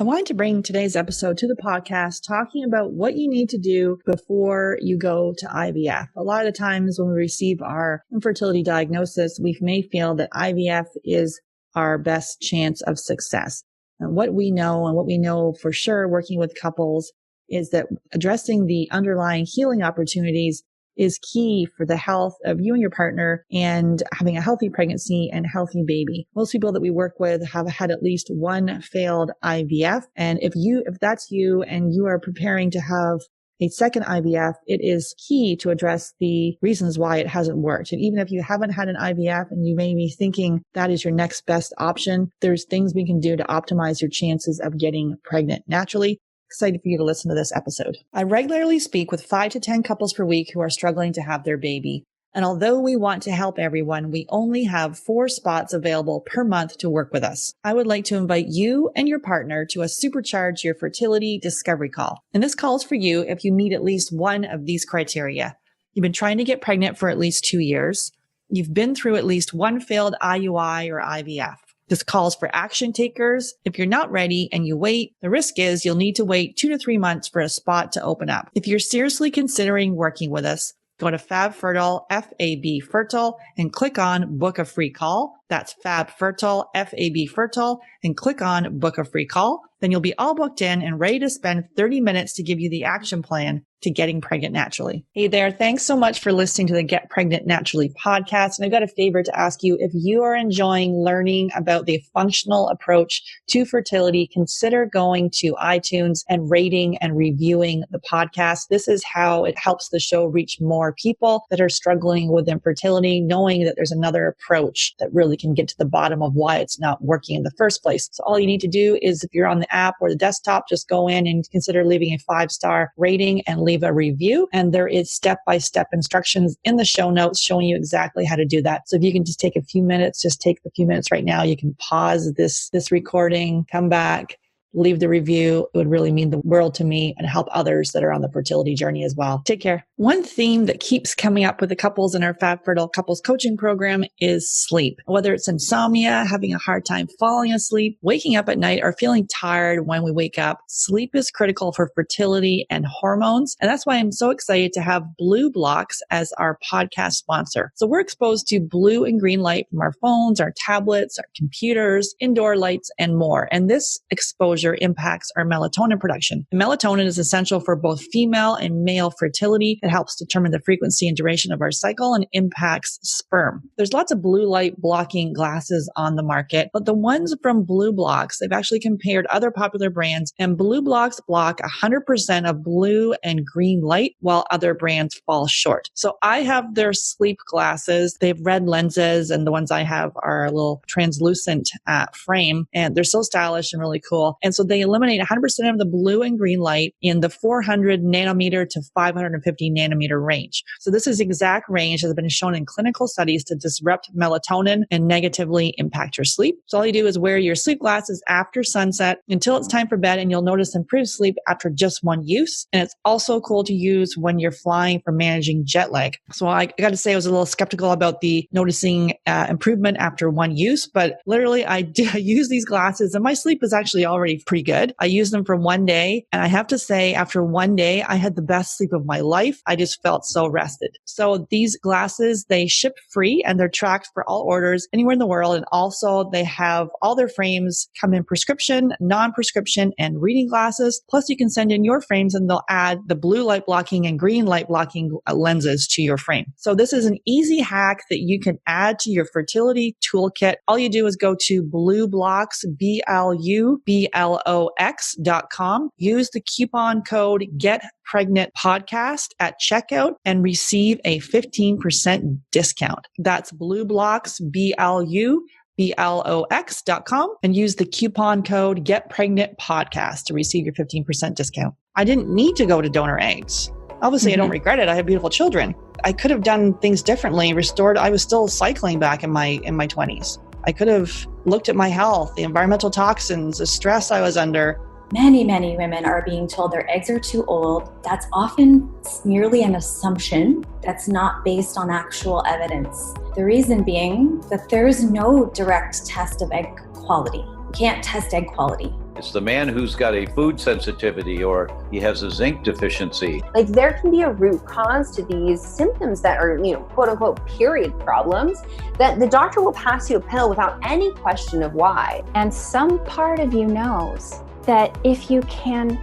I wanted to bring today's episode to the podcast talking about what you need to do before you go to IVF. A lot of the times when we receive our infertility diagnosis, we may feel that IVF is our best chance of success. And what we know for sure working with couples is that addressing the underlying healing opportunities is key for the health of you and your partner and having a healthy pregnancy and healthy baby. Most people that we work with have had at least one failed IVF. And if that's you and you are preparing to have a second IVF, it is key to address the reasons why it hasn't worked. And even if you haven't had an IVF and you may be thinking that is your next best option, there's things we can do to optimize your chances of getting pregnant naturally. Excited for you to listen to this episode. I regularly speak with 5 to 10 couples per week who are struggling to have their baby. And although we want to help everyone, we only have 4 spots available per month to work with us. I would like to invite you and your partner to a Supercharge Your Fertility Discovery Call. And this call is for you if you meet at least one of these criteria. You've been trying to get pregnant for at least 2 years. You've been through at least one failed IUI or IVF. This calls for action takers. If you're not ready and you wait, the risk is you'll need to wait 2 to 3 months for a spot to open up. If you're seriously considering working with us, go to FabFertile, F-A-B Fertile, and click on Book a Free Call. That's FabFertile, F-A-B Fertile, and click on Book a Free Call. Then you'll be all booked in and ready to spend 30 minutes to give you the action plan to getting pregnant naturally. Hey there. Thanks so much for listening to the Get Pregnant Naturally podcast. And I've got a favor to ask you. If you are enjoying learning about the functional approach to fertility, consider going to iTunes and rating and reviewing the podcast. This is how it helps the show reach more people that are struggling with infertility, knowing that there's another approach that really can get to the bottom of why it's not working in the first place. So all you need to do is, if you're on the app or the desktop, just go in and consider leaving a 5-star rating and leave a review. And there is step-by-step instructions in the show notes showing you exactly how to do that. So if you can just take a few minutes, just take the few minutes right now. You can pause this recording, come back, leave the review. It would really mean the world to me and help others that are on the fertility journey as well. Take care. One theme that keeps coming up with the couples in our FabFertile couples coaching program is sleep. Whether it's insomnia, having a hard time falling asleep, waking up at night, or feeling tired when we wake up, sleep is critical for fertility and hormones. And that's why I'm so excited to have Blue Blocks as our podcast sponsor. So we're exposed to blue and green light from our phones, our tablets, our computers, indoor lights, and more. And this exposure impacts our melatonin production. And melatonin is essential for both female and male fertility. It helps determine the frequency and duration of our cycle and impacts sperm. There's lots of blue light blocking glasses on the market, but the ones from Blue Blocks, they've actually compared other popular brands, and Blue Blocks block 100% of blue and green light, while other brands fall short. So I have their sleep glasses. They have red lenses, and the ones I have are a little translucent frame, and they're so stylish and really cool. And so they eliminate 100% of the blue and green light in the 400 nanometer to 550 nanometer range. So this is the exact range that has been shown in clinical studies to disrupt melatonin and negatively impact your sleep. So all you do is wear your sleep glasses after sunset until it's time for bed, and you'll notice improved sleep after just one use. And it's also cool to use when you're flying for managing jet lag. So I got to say I was a little skeptical about the noticing improvement after one use, but literally I use these glasses and my sleep is actually already pretty good. I used them for one day, and I have to say after one day, I had the best sleep of my life. I just felt so rested. So these glasses, they ship free and they're tracked for all orders anywhere in the world. And also they have all their frames come in prescription, non-prescription, and reading glasses. Plus you can send in your frames and they'll add the blue light blocking and green light blocking lenses to your frame. So this is an easy hack that you can add to your fertility toolkit. All you do is go to Blue Blocks, BLUBLOX.com. Use the coupon code GetPregnantPodcast at checkout and receive a 15% discount. That's Blue Blocks, BLUBLOX.com, and use the coupon code GetPregnantPodcast to receive your 15% discount. I didn't need to go to donor eggs. Obviously, I don't regret it. I have beautiful children. I could have done things differently, restored. I was still cycling back in my 20s. I could have looked at my health, the environmental toxins, the stress I was under. Many women are being told their eggs are too old. That's often merely an assumption that's not based on actual evidence. The reason being that there is no direct test of egg quality. You can't test egg quality. It's the man who's got a food sensitivity or he has a zinc deficiency. Like there can be a root cause to these symptoms that are, quote unquote, period problems, that the doctor will pass you a pill without any question of why. And some part of you knows that if you can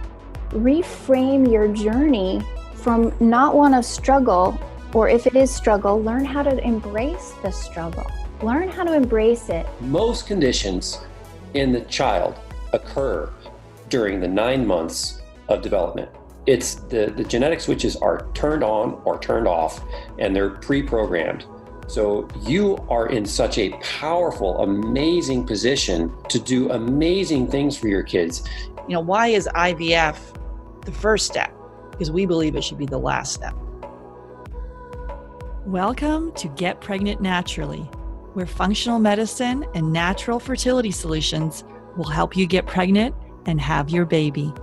reframe your journey from not want to struggle, or if it is struggle, learn how to embrace the struggle. Learn how to embrace it. Most conditions in the child occur during the 9 months of development. It's the genetic switches are turned on or turned off, and they're pre-programmed. So you are in such a powerful, amazing position to do amazing things for your kids. Why is IVF the first step? Because we believe it should be the last step. Welcome to Get Pregnant Naturally, where functional medicine and natural fertility solutions will help you get pregnant and have your baby.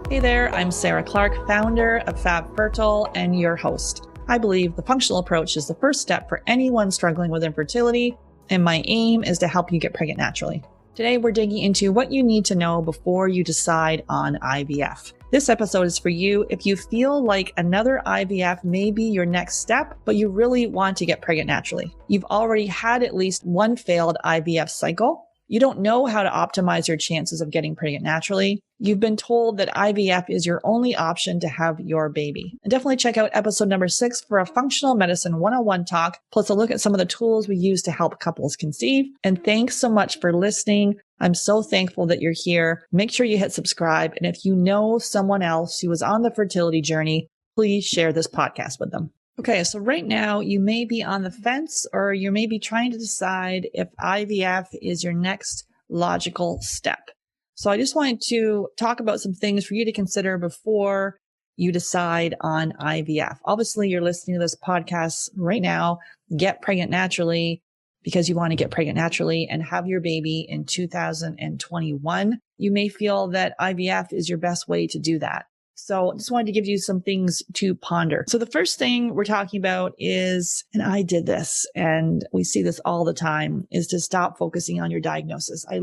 Hey there, I'm Sarah Clark, founder of Fab Fertile and your host. I believe the functional approach is the first step for anyone struggling with infertility, and my aim is to help you get pregnant naturally. Today, we're digging into what you need to know before you decide on IVF. This episode is for you if you feel like another IVF may be your next step, but you really want to get pregnant naturally. You've already had at least one failed IVF cycle. You don't know how to optimize your chances of getting pregnant naturally. You've been told that IVF is your only option to have your baby. And definitely check out episode number 6 for a functional medicine 101 talk, plus a look at some of the tools we use to help couples conceive. And thanks so much for listening. I'm so thankful that you're here. Make sure you hit subscribe. And if you know someone else who is on the fertility journey, please share this podcast with them. Okay, so right now you may be on the fence, or you may be trying to decide if IVF is your next logical step. So I just wanted to talk about some things for you to consider before you decide on IVF. Obviously, you're listening to this podcast right now, Get Pregnant Naturally, because you want to get pregnant naturally and have your baby in 2021. You may feel that IVF is your best way to do that. So I just wanted to give you some things to ponder. So the first thing we're talking about is, and I did this, and we see this all the time, is to stop focusing on your diagnosis. I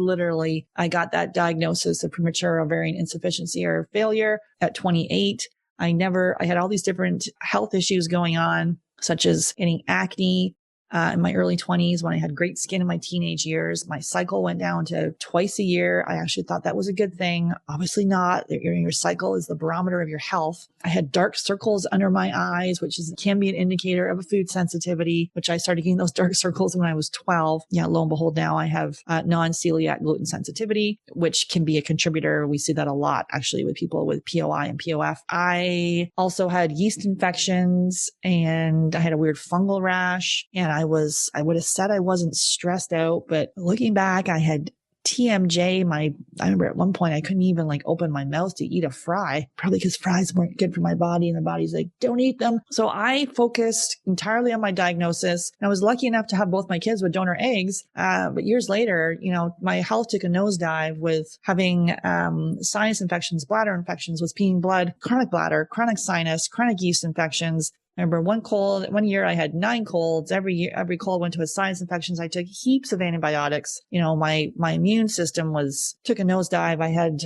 got that diagnosis of premature ovarian insufficiency or failure at 28. I had all these different health issues going on, such as getting acne, in my early 20s when I had great skin in my teenage years. My cycle went down to twice a year. I actually thought that was a good thing. Obviously not. Your cycle is the barometer of your health. I had dark circles under my eyes, which can be an indicator of a food sensitivity, which I started getting those dark circles when I was 12. Yeah, lo and behold, now I have non-celiac gluten sensitivity, which can be a contributor. We see that a lot actually with people with POI and POF. I also had yeast infections, and I had a weird fungal rash, and I would have said I wasn't stressed out, but looking back, I had TMJ. I remember at one point I couldn't even open my mouth to eat a fry, probably because fries weren't good for my body, and the body's like, don't eat them. So I focused entirely on my diagnosis. And I was lucky enough to have both my kids with donor eggs. But years later, my health took a nosedive with having sinus infections, bladder infections, was peeing blood, chronic bladder, chronic sinus, chronic yeast infections. I remember one year I had 9 colds. Every cold went to a sinus infections. I took heaps of antibiotics. My immune system took a nosedive. I had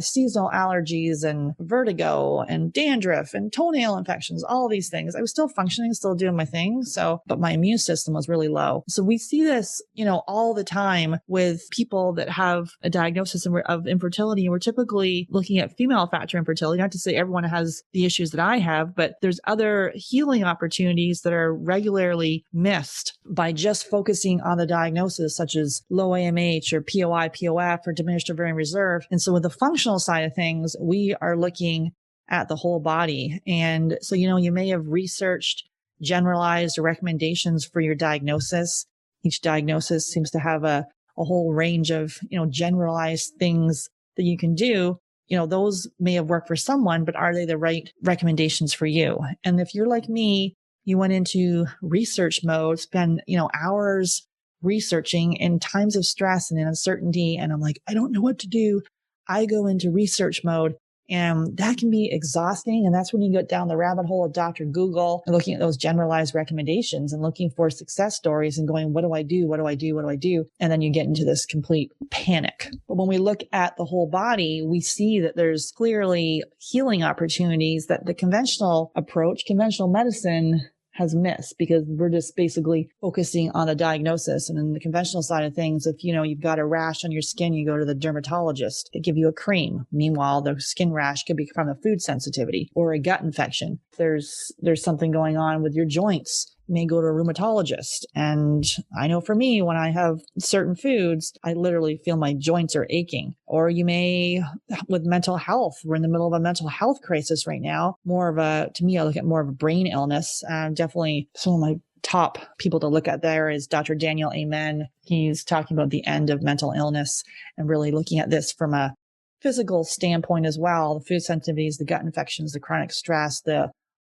seasonal allergies and vertigo and dandruff and toenail infections, all of these things. I was still functioning, still doing my thing. But my immune system was really low. So we see this, all the time with people that have a diagnosis of infertility. And we're typically looking at female factor infertility. Not to say everyone has the issues that I have, but there's other healing opportunities that are regularly missed by just focusing on the diagnosis, such as low AMH or POI, POF, or diminished ovarian reserve. And so with the functional side of things, we are looking at the whole body. And so, you may have researched generalized recommendations for your diagnosis. Each diagnosis seems to have a whole range of, generalized things that you can do. Those may have worked for someone, but are they the right recommendations for you? And if you're like me, you went into research mode, spend, hours researching in times of stress and in uncertainty. And I'm like, I don't know what to do. I go into research mode And that can be exhausting. And that's when you get down the rabbit hole of Dr. Google and looking at those generalized recommendations and looking for success stories and going, what do I do? What do I do? What do I do? And then you get into this complete panic. But when we look at the whole body, we see that there's clearly healing opportunities that the conventional approach, conventional medicine has missed, because we're just basically focusing on a diagnosis. And in the conventional side of things, if you've got a rash on your skin, you go to the dermatologist. They give you a cream. Meanwhile, the skin rash could be from a food sensitivity or a gut infection. There's something going on with your joints. You may go to a rheumatologist. And I know for me, when I have certain foods, I literally feel my joints are aching. Or you may, with mental health, we're in the middle of a mental health crisis right now. To me, I look at more of a brain illness. Definitely some of my top people to look at there is Dr. Daniel Amen. He's talking about the end of mental illness and really looking at this from a physical standpoint as well. The food sensitivities, the gut infections, the chronic stress,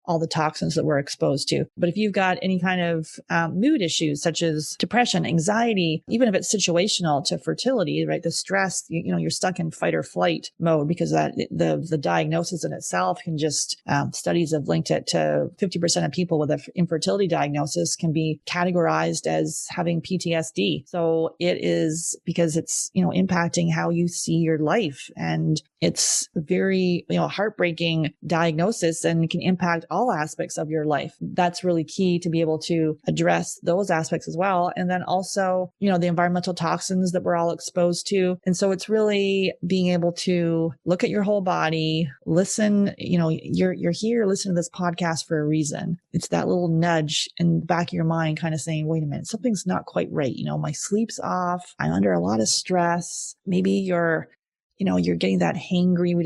all the toxins that we're exposed to. But if you've got any kind of mood issues, such as depression, anxiety, even if it's situational to fertility, right? The stress, you're stuck in fight or flight mode, because the diagnosis in itself can just, studies have linked it to 50% of people with an infertility diagnosis can be categorized as having PTSD. So it is because it's, impacting how you see your life. And it's very, heartbreaking diagnosis and can impact all aspects of your life. That's really key to be able to address those aspects as well. And then also, the environmental toxins that we're all exposed to. And so it's really being able to look at your whole body, listen, you're here, listen to this podcast for a reason. It's that little nudge in the back of your mind kind of saying, wait a minute, something's not quite right. My sleep's off. I'm under a lot of stress. Maybe you're getting that hangry. We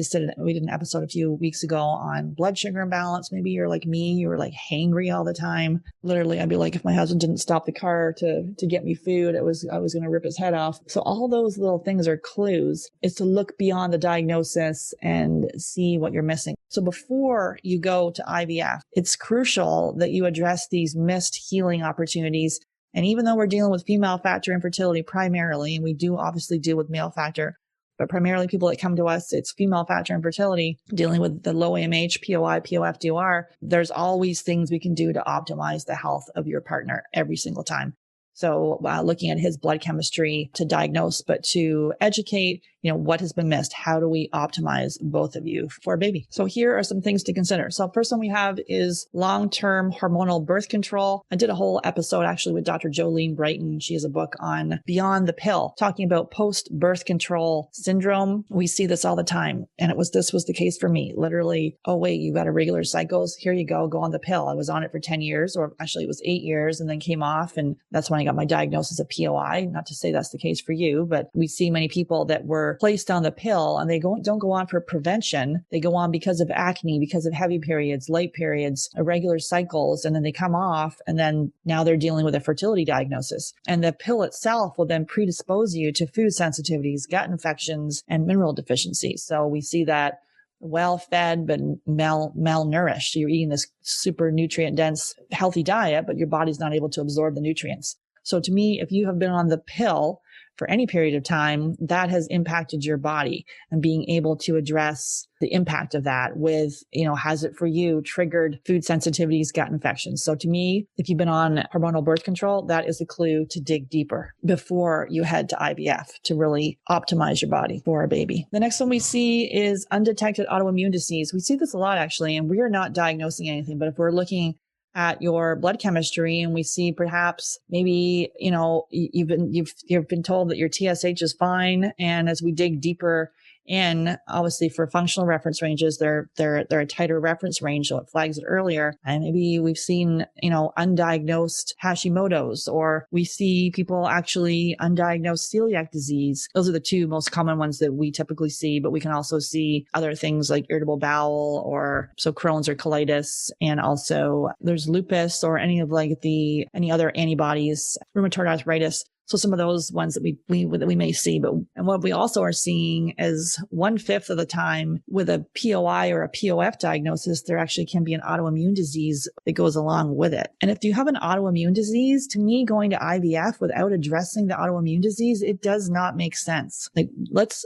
did an episode a few weeks ago on blood sugar imbalance. Maybe you're like me, you were like hangry all the time. Literally, I'd be like, if my husband didn't stop the car to get me food, I was going to rip his head off. So all those little things are clues, is to look beyond the diagnosis and see what you're missing. So before you go to IVF, it's crucial that you address these missed healing opportunities. And even though we're dealing with female factor infertility primarily, and we do obviously deal with male factor, but primarily people that come to us, it's female factor infertility, dealing with the low AMH, POI, POF, DOR. There's always things we can do to optimize the health of your partner every single time. So looking at his blood chemistry to diagnose, but to educate, what has been missed. How do we optimize both of you for a baby? So here are some things to consider. So first one we have is long-term hormonal birth control. I did a whole episode actually with Dr. Jolene Brighton. She has a book on Beyond the Pill, talking about post-birth control syndrome. We see this all the time. And this was the case for me. Literally, oh wait, you got irregular cycles. Here you go on the pill. I was on it for 10 years, or actually it was 8 years, and then came off. And that's when I got my diagnosis of POI. Not to say that's the case for you, but we see many people that were placed on the pill and they don't go on for prevention. They go on because of acne, because of heavy periods, late periods, irregular cycles, and then they come off, and then now they're dealing with a fertility diagnosis. And the pill itself will then predispose you to food sensitivities, gut infections, and mineral deficiencies. So we see that well-fed but malnourished. You're eating this super nutrient-dense, healthy diet, but your body's not able to absorb the nutrients. So to me, if you have been on the pill for any period of time, that has impacted your body, and being able to address the impact of that with, has it for you triggered food sensitivities, gut infections. So to me, if you've been on hormonal birth control, that is a clue to dig deeper before you head to IVF to really optimize your body for a baby. The next one we see is undetected autoimmune disease. We see this a lot actually, and we are not diagnosing anything, but if we're looking at your blood chemistry and we see perhaps maybe, you've been told that your TSH is fine. And as we dig deeper in, obviously for functional reference ranges, they're a tighter reference range. So it flags it earlier. And maybe we've seen, undiagnosed Hashimoto's, or we see people actually undiagnosed celiac disease. Those are the two most common ones that we typically see, but we can also see other things like irritable bowel, or so Crohn's or colitis. And also there's lupus, or any other antibodies, rheumatoid arthritis. So some of those ones that we may see, and And what we also are seeing is 1/5 of the time with a POI or a POF diagnosis, there actually can be an autoimmune disease that goes along with it. And if you have an autoimmune disease, to me, going to IVF without addressing the autoimmune disease, it does not make sense. Like, let's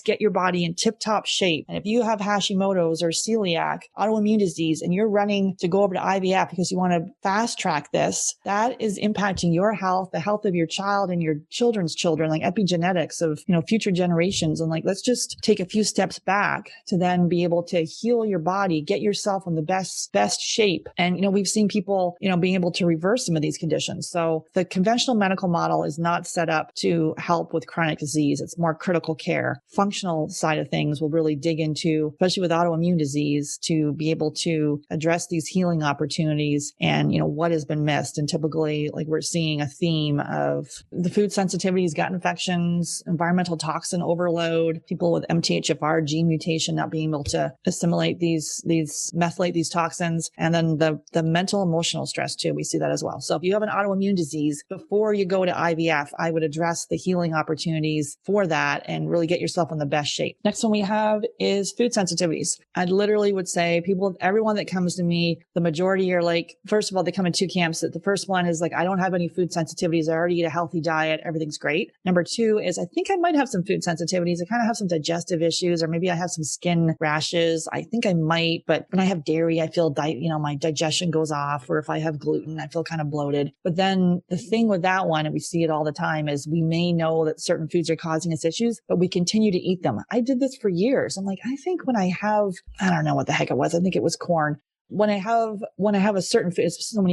get your body in tip-top shape. And if you have Hashimoto's or celiac, autoimmune disease, and you're running to go over to IVF because you want to fast track this, that is impacting your health, the health of your child and your children's children, like epigenetics of, future generations. And like, let's just take a few steps back to then be able to heal your body, get yourself in the best shape. And, we've seen people, being able to reverse some of these conditions. So the conventional medical model is not set up to help with chronic disease. It's more critical care. Functional side of things will really dig into, especially with autoimmune disease, to be able to address these healing opportunities and, what has been missed. And typically, like, we're seeing a theme of the food sensitivities, gut infections, environmental toxin overload, people with MTHFR gene mutation not being able to assimilate methylate these toxins, and then the mental emotional stress too. We see that as well. So if you have an autoimmune disease, before you go to IVF, I would address the healing opportunities for that and really get yourself in the best shape. Next one we have is food sensitivities. I literally would say everyone that comes to me, the majority are like, first of all, they come in two camps. The first one is like, I don't have any food sensitivities. I already eat a healthy diet. Everything's great. Number two is, I think I might have some food sensitivities. I kind of have some digestive issues, or maybe I have some skin rashes. I think I might, but when I have dairy, I feel, my digestion goes off, or if I have gluten, I feel kind of bloated. But then the thing with that one, and we see it all the time, is we may know that certain foods are causing us issues, but we continue to eat them. I did this for years. I'm like, I think when I have, I don't know what the heck it was. I think it was corn. When I have a certain food,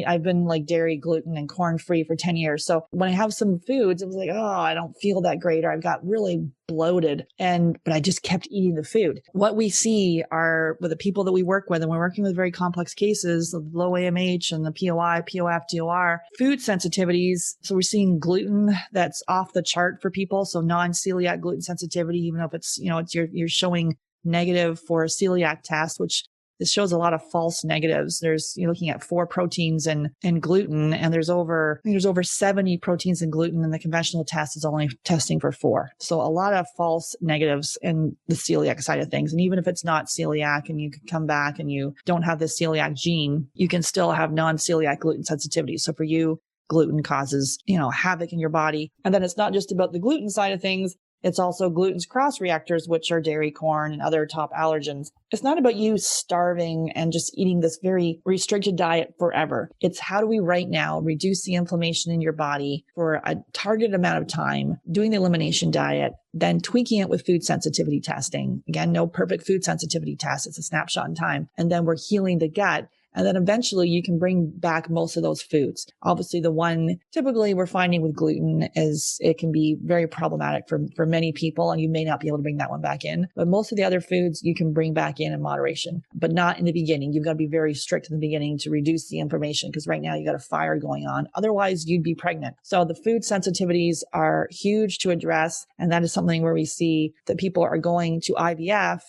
I've been like dairy, gluten, and corn free for 10 years. So when I have some foods, it was like, oh, I don't feel that great, or I've got really bloated, but I just kept eating the food. What we see are with the people that we work with, and we're working with very complex cases of low AMH and the POI, POF, DOR, food sensitivities. So we're seeing gluten that's off the chart for people. So non-celiac gluten sensitivity, even if it's, you're showing negative for a celiac test, which this shows a lot of false negatives. You're looking at 4 proteins in gluten, and there's over 70 proteins in gluten, and the conventional test is only testing for 4. So a lot of false negatives in the celiac side of things. And even if it's not celiac and you can come back and you don't have the celiac gene, you can still have non-celiac gluten sensitivity. So for you, gluten causes, havoc in your body. And then it's not just about the gluten side of things. It's also gluten's cross reactors, which are dairy, corn, and other top allergens. It's not about you starving and just eating this very restricted diet forever. It's how do we right now reduce the inflammation in your body for a targeted amount of time, doing the elimination diet, then tweaking it with food sensitivity testing. Again, no perfect food sensitivity test. It's a snapshot in time. And then we're healing the gut. And then eventually you can bring back most of those foods. Obviously, the one typically we're finding with gluten is it can be very problematic for many people, and you may not be able to bring that one back in. But most of the other foods you can bring back in moderation, but not in the beginning. You've got to be very strict in the beginning to reduce the inflammation, because right now you got a fire going on. Otherwise, you'd be pregnant. So the food sensitivities are huge to address. And that is something where we see that people are going to IVF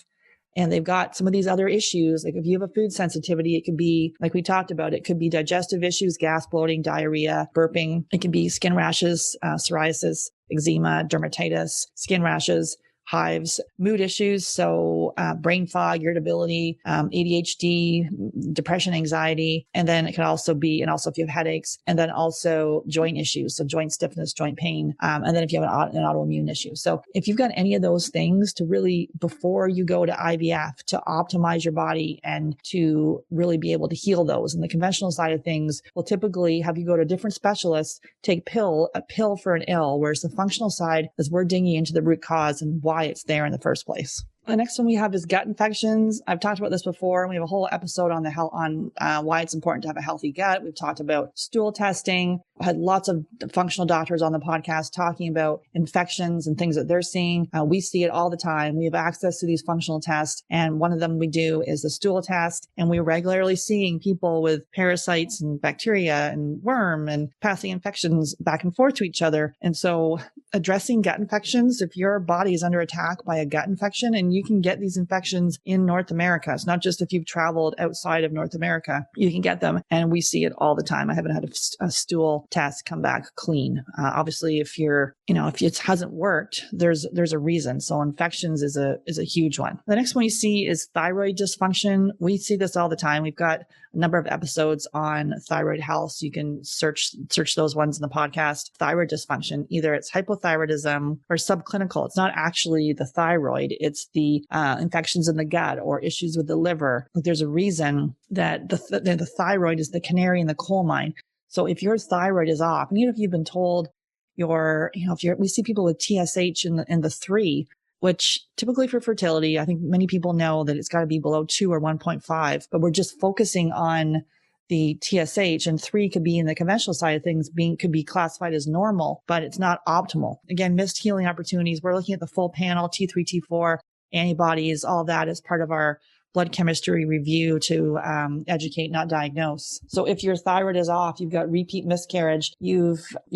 and they've got some of these other issues. Like if you have a food sensitivity, it could be, like we talked about, it could be digestive issues, gas, bloating, diarrhea, burping. It can be skin rashes, psoriasis, eczema, dermatitis, skin rashes, hives, mood issues. So brain fog, irritability, ADHD, depression, anxiety. And then it can also be, and also if you have headaches, and then also joint issues. So joint stiffness, joint pain. And then if you have an autoimmune issue. So if you've got any of those things, to really, before you go to IVF, to optimize your body and to really be able to heal those. And the conventional side of things will typically have you go to different specialists, take a pill for an ill, whereas the functional side is we're digging into the root cause and why it's there in the first place. The next one we have is gut infections. I've talked about this before. We have a whole episode on why it's important to have a healthy gut. We've talked about stool testing. I had lots of functional doctors on the podcast talking about infections and things that they're seeing. We see it all the time. We have access to these functional tests. And one of them we do is the stool test. And we're regularly seeing people with parasites and bacteria and worm and passing infections back and forth to each other. And so addressing gut infections. If your body is under attack by a gut infection, and you can get these infections in North America, it's not just if you've traveled outside of North America, you can get them. And we see it all the time. I haven't had a stool test come back clean. Obviously, if it hasn't worked, there's a reason. So infections is a huge one. The next one you see is thyroid dysfunction. We see this all the time. We've got a number of episodes on thyroid health. So you can search those ones in the podcast. Thyroid dysfunction, either it's hypothyroidism or subclinical. It's not actually the thyroid. It's the infections in the gut or issues with the liver. But there's a reason that the thyroid is the canary in the coal mine. So if your thyroid is off, and even if you've been told we see people with TSH in the 3, which typically for fertility, I think many people know that it's got to be below 2 or 1.5, but we're just focusing on the TSH, and 3 could be in the conventional side of things could be classified as normal, but it's not optimal. Again, missed healing opportunities. We're looking at the full panel, T3, T4, antibodies, all that as part of our blood chemistry review to educate, not diagnose. So if your thyroid is off, you've got repeat miscarriage, you're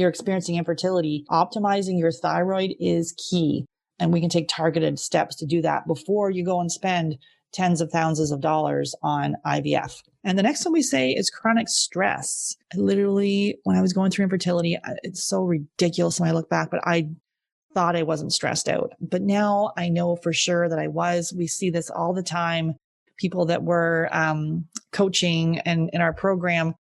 experiencing infertility, optimizing your thyroid is key. And we can take targeted steps to do that before you go and spend tens of thousands of dollars on IVF. And the next one we say is chronic stress. Literally, when I was going through infertility, it's so ridiculous when I look back, but I thought I wasn't stressed out. But now I know for sure that I was. We see this all the time. People that were coaching and in our program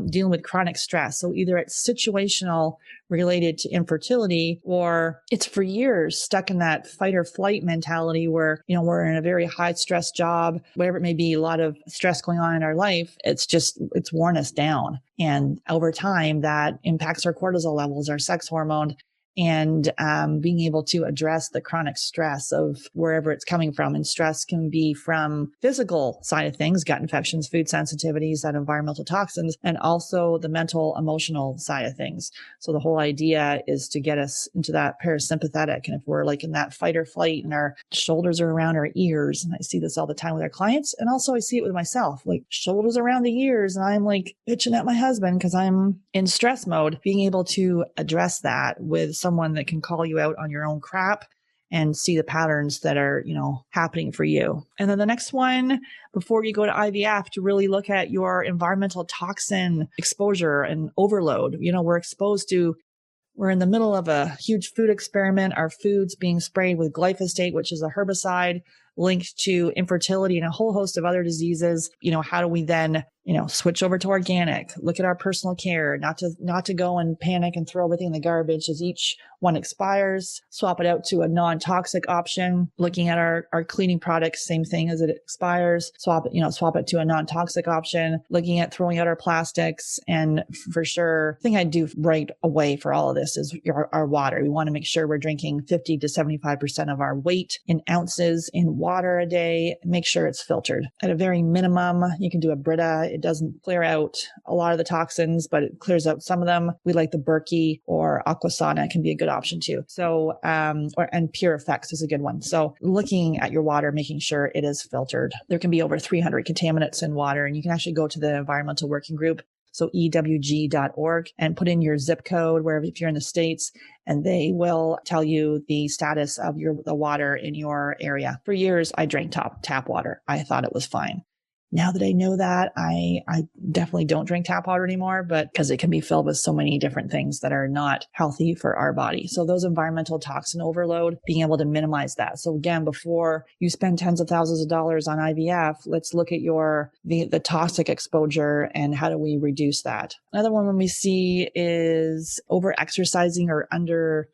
dealing with chronic stress. So either it's situational related to infertility, or it's for years stuck in that fight or flight mentality where, we're in a very high stress job, whatever it may be, a lot of stress going on in our life. It's worn us down. And over time that impacts our cortisol levels, our sex hormone, and being able to address the chronic stress of wherever it's coming from. And stress can be from physical side of things, gut infections, food sensitivities, that environmental toxins, and also the mental, emotional side of things. So the whole idea is to get us into that parasympathetic. And if we're like in that fight or flight and our shoulders are around our ears, and I see this all the time with our clients, and also I see it with myself, like shoulders around the ears, and I'm like bitching at my husband because I'm in stress mode. Being able to address that with someone that can call you out on your own crap and see the patterns that are, happening for you. And then the next one, before you go to IVF, to really look at your environmental toxin exposure and overload. We're in the middle of a huge food experiment. Our food's being sprayed with glyphosate, which is a herbicide linked to infertility and a whole host of other diseases. How do we then, switch over to organic, look at our personal care, not to go and panic and throw everything in the garbage as each one expires, swap it out to a non-toxic option, looking at our cleaning products, same thing as it expires, swap it to a non-toxic option, looking at throwing out our plastics. And for sure, the thing I'd do right away for all of this is our water. We want to make sure we're drinking 50 to 75% of our weight in ounces in water a day. Make sure it's filtered. At a very minimum, you can do a Brita. It doesn't clear out a lot of the toxins, but it clears out some of them. We like the Berkey or Aquasana can be a good option too. So, and Pure Effects is a good one. So looking at your water, making sure it is filtered. There can be over 300 contaminants in water, and you can actually go to the environmental working group. So ewg.org, and put in your zip code wherever, if you're in the States, and they will tell you the status of the water in your area. For years, I drank tap water. I thought it was fine. Now that I know that, I definitely don't drink tap water anymore, but because it can be filled with so many different things that are not healthy for our body. So those environmental toxin overload, being able to minimize that. So again, before you spend tens of thousands of dollars on IVF, let's look at the toxic exposure and how do we reduce that. Another one we see is over exercising or under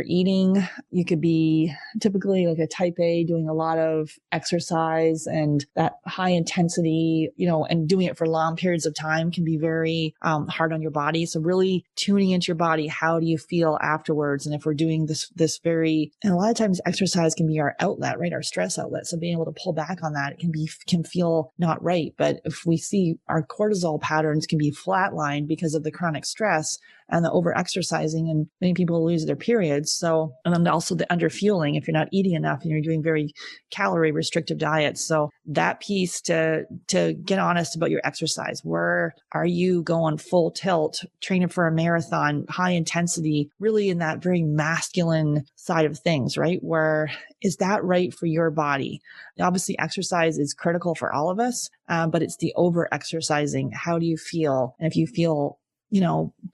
eating. You could be typically like a type A, doing a lot of exercise, and that high intensity, and doing it for long periods of time can be very hard on your body. So really tuning into your body. How do you feel afterwards? And if we're doing and a lot of times exercise can be our outlet, right? Our stress outlet. So being able to pull back on that, can feel not right. But if we see our cortisol patterns can be flatlined because of the chronic stress, and the over exercising, and many people lose their periods. So, and then also the under fueling if you're not eating enough and you're doing very calorie restrictive diets. So that piece to get honest about your exercise. Where are you going full tilt, training for a marathon, high intensity, really in that very masculine side of things, right? Where is that right for your body? Obviously, exercise is critical for all of us, but it's the over exercising. How do you feel? And if you feel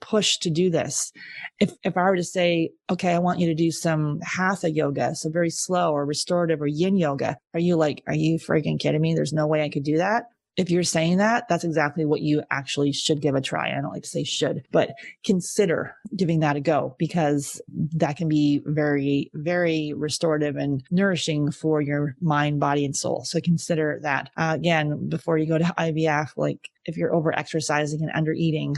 pushed to do this. If I were to say, okay, I want you to do some hatha yoga, so very slow or restorative or yin yoga, are you freaking kidding me? There's no way I could do that. If you're saying that, that's exactly what you actually should give a try. I don't like to say should, but consider giving that a go, because that can be very, very restorative and nourishing for your mind, body, and soul. So consider that. Again, before you go to IVF, like if you're over exercising and under eating,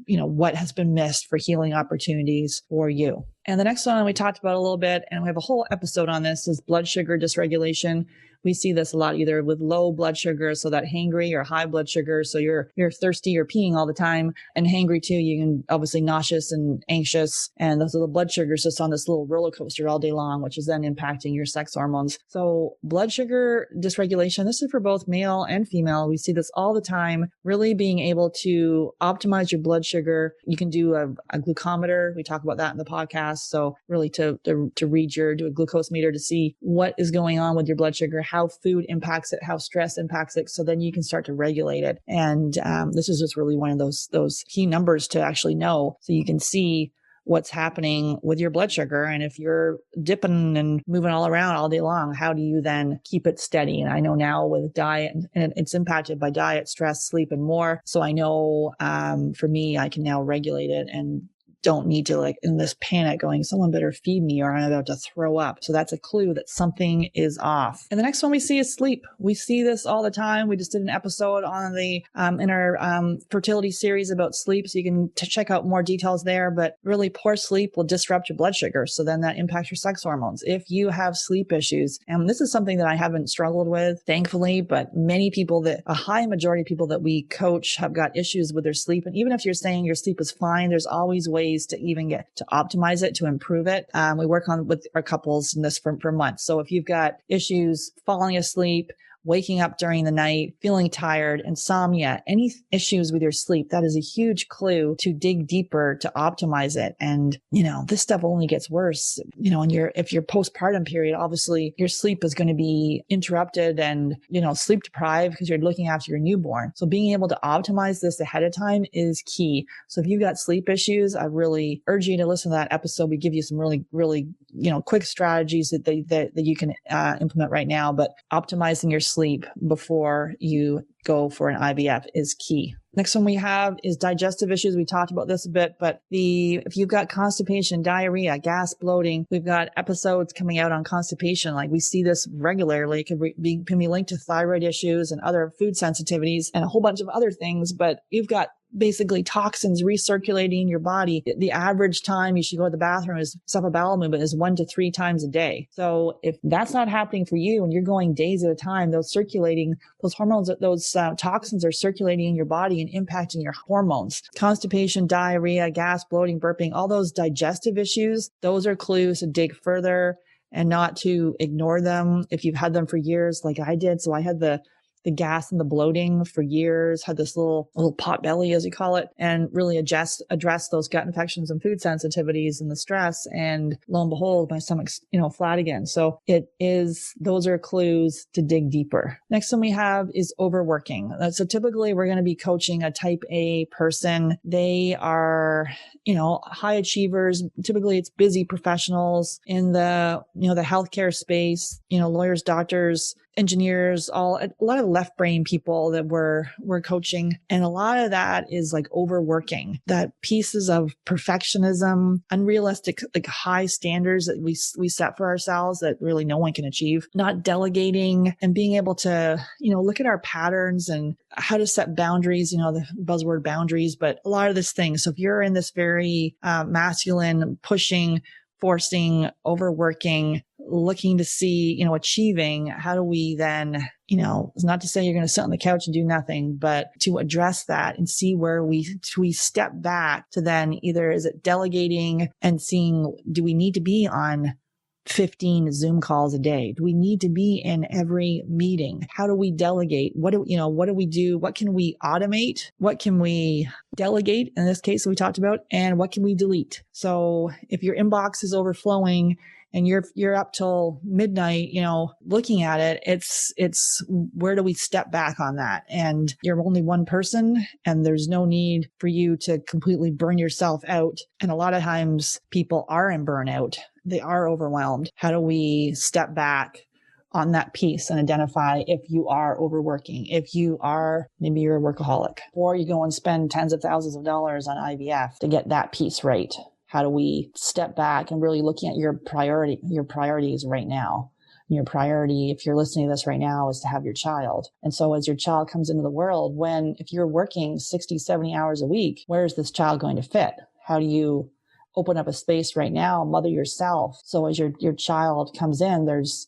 what has been missed for healing opportunities for you. And the next one we talked about a little bit, and we have a whole episode on this, is blood sugar dysregulation. We see this a lot either with low blood sugar, so that hangry, or high blood sugar, so you're thirsty, you're peeing all the time, and hangry too. You can obviously nauseous and anxious, and those are the blood sugars just on this little roller coaster all day long, which is then impacting your sex hormones. So blood sugar dysregulation, this is for both male and female. We see this all the time. Really being able to optimize your blood sugar. You can do a glucometer. We talk about that in the podcast. So really to read do a glucose meter to see what is going on with your blood sugar, how food impacts it, how stress impacts it. So then you can start to regulate it. And this is just really one of those key numbers to actually know, so you can see what's happening with your blood sugar. And if you're dipping and moving all around all day long, how do you then keep it steady? And I know now with diet, and it's impacted by diet, stress, sleep, and more. So I know for me, I can now regulate it and don't need to in this panic going, someone better feed me or I'm about to throw up. So that's a clue that something is off. And the next one we see is sleep. We see this all the time. We just did an episode on the in our fertility series about sleep. So you can check out more details there, but really poor sleep will disrupt your blood sugar. So then that impacts your sex hormones. If you have sleep issues, and this is something that I haven't struggled with, thankfully, but a high majority of people that we coach have got issues with their sleep. And even if you're saying your sleep is fine, there's always ways to even get to optimize it, to improve it. We work on with our couples in this for months. So if you've got issues falling asleep, waking up during the night, feeling tired, insomnia, any issues with your sleep, that is a huge clue to dig deeper to optimize it. And, this stuff only gets worse. If you're postpartum period, obviously your sleep is going to be interrupted and, sleep deprived because you're looking after your newborn. So being able to optimize this ahead of time is key. So if you've got sleep issues, I really urge you to listen to that episode. We give you some really, really, quick strategies that you can implement right now, but optimizing your sleep before you go for an IVF is key. Next one we have is digestive issues. We talked about this a bit, but if you've got constipation, diarrhea, gas, bloating, we've got episodes coming out on constipation. Like we see this regularly. It can be linked to thyroid issues and other food sensitivities and a whole bunch of other things, but you've got basically toxins recirculating in your body. The average time you should go to the bathroom is bowel movement is 1 to 3 times a day. So if that's not happening for you and you're going days at a time, those hormones, those toxins are circulating in your body and impacting your hormones. Constipation, diarrhea, gas, bloating, burping, all those digestive issues, those are clues to dig further and not to ignore them if you've had them for years like I did. So I had the gas and the bloating for years, had this little pot belly, as you call it, and really address those gut infections and food sensitivities and the stress. And lo and behold, my stomach's, flat again. So those are clues to dig deeper. Next one we have is overworking. So typically we're going to be coaching a type A person. They are, high achievers. Typically it's busy professionals in the healthcare space, lawyers, doctors, engineers, a lot of left brain people that we're coaching. And a lot of that is like overworking, that pieces of perfectionism, unrealistic, like high standards that we set for ourselves that really no one can achieve, not delegating and being able to, look at our patterns and how to set boundaries, the buzzword boundaries, but a lot of this thing. So if you're in this very masculine, pushing, forcing, overworking looking to see, achieving, how do we then, it's not to say you're going to sit on the couch and do nothing, but to address that and see where we step back to then either is it delegating and seeing, do we need to be on 15 Zoom calls a day? Do we need to be in every meeting? How do we delegate? What do we do? What can we automate? What can we delegate? In this case, we talked about, and what can we delete? So if your inbox is overflowing and you're up till midnight, looking at it, it's where do we step back on that? And you're only one person and there's no need for you to completely burn yourself out. And a lot of times people are in burnout. They are overwhelmed. How do we step back on that piece and identify if you are overworking, if you are, maybe you're a workaholic, or you go and spend tens of thousands of dollars on IVF to get that piece right? How do we step back and really looking at your priorities right now? Your priority, if you're listening to this right now, is to have your child. And so as your child comes into the world, if you're working 60, 70 hours a week, where is this child going to fit? How do you open up a space right now, mother yourself? So as your child comes in, there's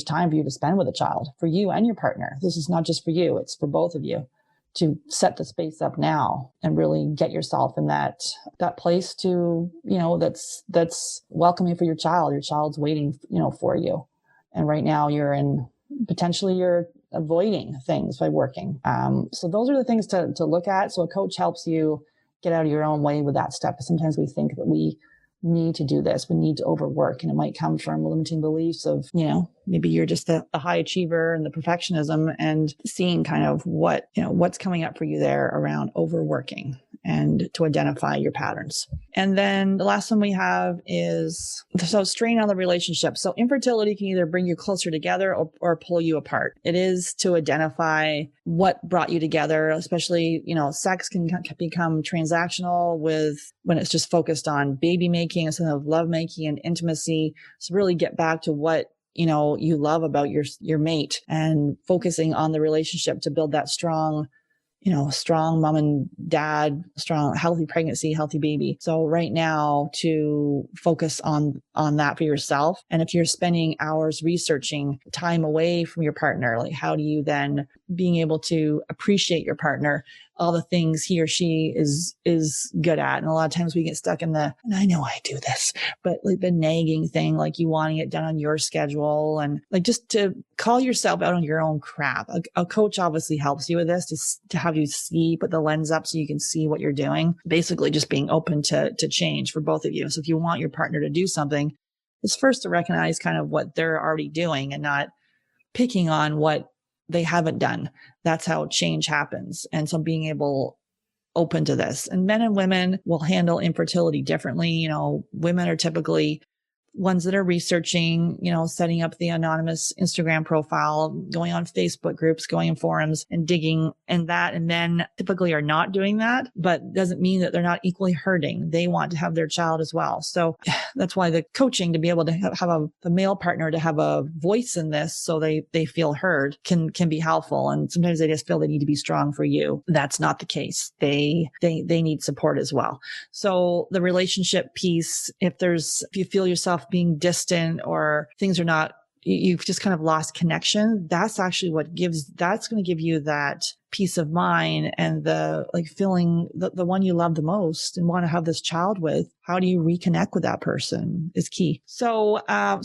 time for you to spend with a child, for you and your partner. This is not just for you, it's for both of you, to set the space up now and really get yourself in that place to, that's welcoming for your child. Your child's waiting, for you. And right now potentially you're avoiding things by working. So those are the things to look at. So a coach helps you get out of your own way with that step. Sometimes we think that we need to do this, we need to overwork, and it might come from limiting beliefs of, maybe you're just a high achiever and the perfectionism, and seeing kind of what's coming up for you there around overworking, and to identify your patterns. And then the last one we have is, strain on the relationship. So infertility can either bring you closer together or pull you apart. It is to identify what brought you together, especially, sex can become transactional when it's just focused on baby making instead of love making and intimacy. So really get back to what you love about your mate, and focusing on the relationship to build that strong mom and dad, strong, healthy pregnancy, healthy baby. So right now, to focus on that for yourself. And if you're spending hours researching, time away from your partner, like how do you then being able to appreciate your partner, all the things he or she is good at. And a lot of times we get stuck in and I know I do this, but like the nagging thing, like you wanting it done on your schedule, and like just to call yourself out on your own crap. A coach obviously helps you with this, to have you put the lens up so you can see what you're doing. Basically just being open to change for both of you. So if you want your partner to do something, it's first to recognize kind of what they're already doing and not picking on what they haven't done. That's how change happens. And so being open to this. And men and women will handle infertility differently. Women are typically ones that are researching, setting up the anonymous Instagram profile, going on Facebook groups, going in forums and digging and that. And men typically are not doing that, but doesn't mean that they're not equally hurting. They want to have their child as well. So that's why the coaching, to be able to have a male partner, to have a voice in this so they feel heard, can be helpful. And sometimes they just feel they need to be strong for you. That's not the case. They need support as well. So the relationship piece, if you feel yourself being distant or things are not, you've just kind of lost connection, that's actually that's going to give you that peace of mind and the feeling the one you love the most and want to have this child with. How do you reconnect with that person is key. So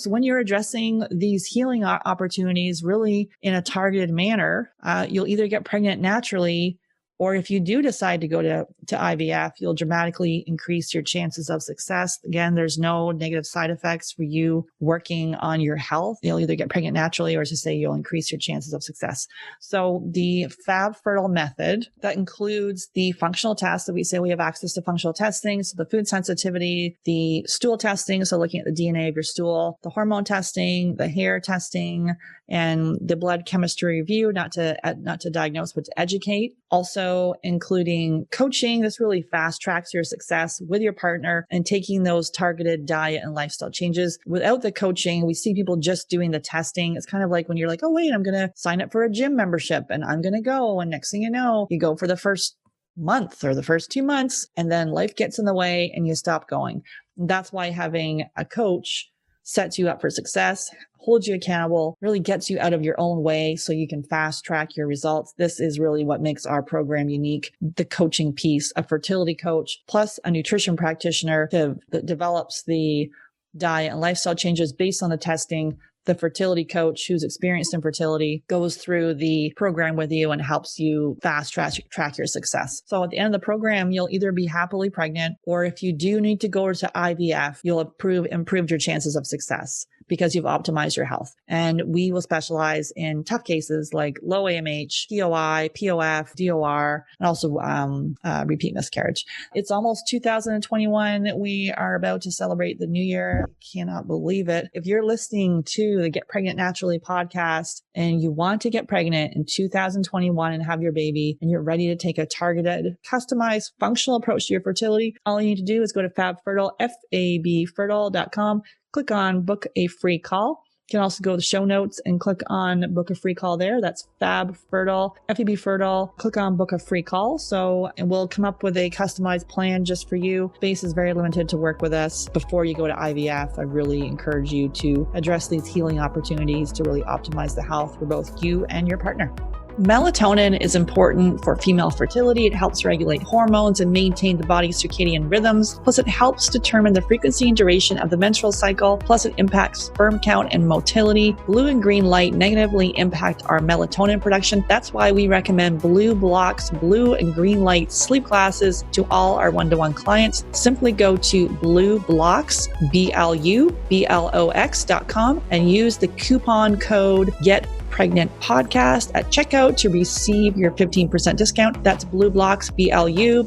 when you're addressing these healing opportunities really in a targeted manner, you'll either get pregnant naturally, or if you do decide to go to IVF, you'll dramatically increase your chances of success. Again, there's no negative side effects for you working on your health. You'll either get pregnant naturally, or to say you'll increase your chances of success. So the Fab Fertile method, that includes the functional tests that we say we have access to functional testing. So the food sensitivity, the stool testing, so looking at the DNA of your stool, the hormone testing, the hair testing, and the blood chemistry review, not to diagnose, but to educate. Also including coaching. This really fast tracks your success with your partner and taking those targeted diet and lifestyle changes. Without the coaching, we see people just doing the testing. It's kind of like when you're like, oh, wait, I'm going to sign up for a gym membership and I'm going to go. And next thing you know, you go for the first month or the first 2 months, and then life gets in the way and you stop going. That's why having a coach sets you up for success, holds you accountable, really gets you out of your own way so you can fast track your results. This is really what makes our program unique. The coaching piece, a fertility coach, plus a nutrition practitioner that develops the diet and lifestyle changes based on the testing. The fertility coach who's experienced in fertility goes through the program with you and helps you fast track your success. So at the end of the program, you'll either be happily pregnant, or if you do need to go to IVF, you'll improve your chances of success because you've optimized your health. And we will specialize in tough cases like low AMH, POI, POF, DOR, and also repeat miscarriage. It's almost 2021. We are about to celebrate the new year. I cannot believe it. If you're listening to the Get Pregnant Naturally podcast and you want to get pregnant in 2021 and have your baby, and you're ready to take a targeted, customized, functional approach to your fertility, all you need to do is go to FabFertile, FABfertile.com. Click on book a free call. You can also go to the show notes and click on book a free call there. That's FabFertile, FAB Fertile. Click on book a free call. And we'll come up with a customized plan just for you. Space is very limited to work with us. Before you go to IVF, I really encourage you to address these healing opportunities to really optimize the health for both you and your partner. Melatonin is important for female fertility. It helps regulate hormones and maintain the body's circadian rhythms. Plus, it helps determine the frequency and duration of the menstrual cycle. Plus, it impacts sperm count and motility. Blue and green light negatively impact our melatonin production. That's why we recommend Blue Blocks, blue and green light sleep glasses to all our one-to-one clients. Simply go to Blue Blocks, BLUBLOX.com, and use the coupon code GetPregnant Podcast at checkout to receive your 15% discount. That's BlueBlocks,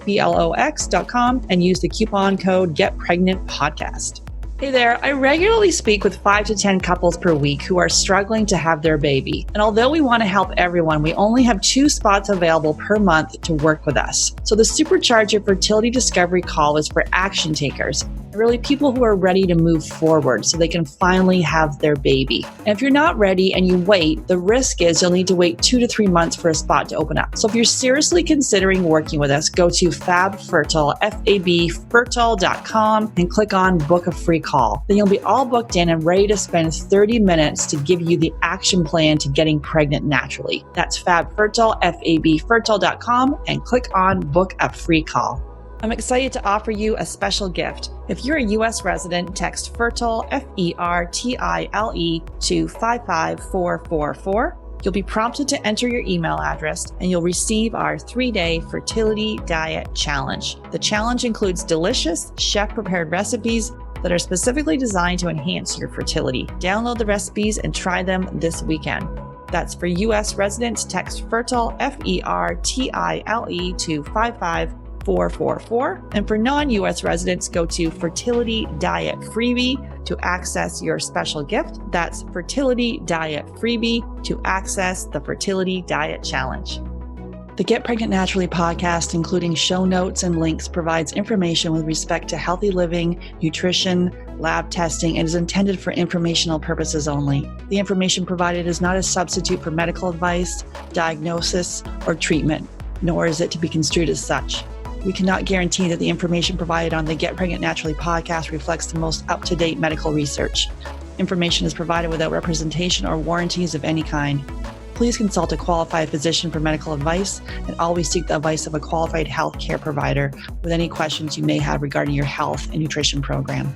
BLUBLOX.com, and use the coupon code GetPregnant Podcast. Hey there, I regularly speak with 5 to 10 couples per week who are struggling to have their baby. And although we want to help everyone, we only have 2 spots available per month to work with us. So the Supercharge Your Fertility Discovery Call is for action takers, really people who are ready to move forward so they can finally have their baby. And if you're not ready and you wait, the risk is you'll need to wait 2 to 3 months for a spot to open up. So if you're seriously considering working with us, go to FabFertile, FABfertile.com, and click on book a free call. Then you'll be all booked in and ready to spend 30 minutes to give you the action plan to getting pregnant naturally. That's FabFertile, FABfertile.com, and click on book a free call. I'm excited to offer you a special gift. If you're a U.S. resident, text FERTILE, FERTILE, to 55444. You'll be prompted to enter your email address and you'll receive our 3-day fertility diet challenge. The challenge includes delicious chef-prepared recipes that are specifically designed to enhance your fertility. Download the recipes and try them this weekend. That's for U.S. residents, text FERTILE, FERTILE, to 55444. And for non-U.S. residents, go to Fertility Diet Freebie to access your special gift. That's Fertility Diet Freebie to access the Fertility Diet Challenge. The Get Pregnant Naturally podcast, including show notes and links, provides information with respect to healthy living, nutrition, lab testing, and is intended for informational purposes only. The information provided is not a substitute for medical advice, diagnosis, or treatment, nor is it to be construed as such. We cannot guarantee that the information provided on the Get Pregnant Naturally podcast reflects the most up-to-date medical research. Information is provided without representation or warranties of any kind. Please consult a qualified physician for medical advice and always seek the advice of a qualified health care provider with any questions you may have regarding your health and nutrition program.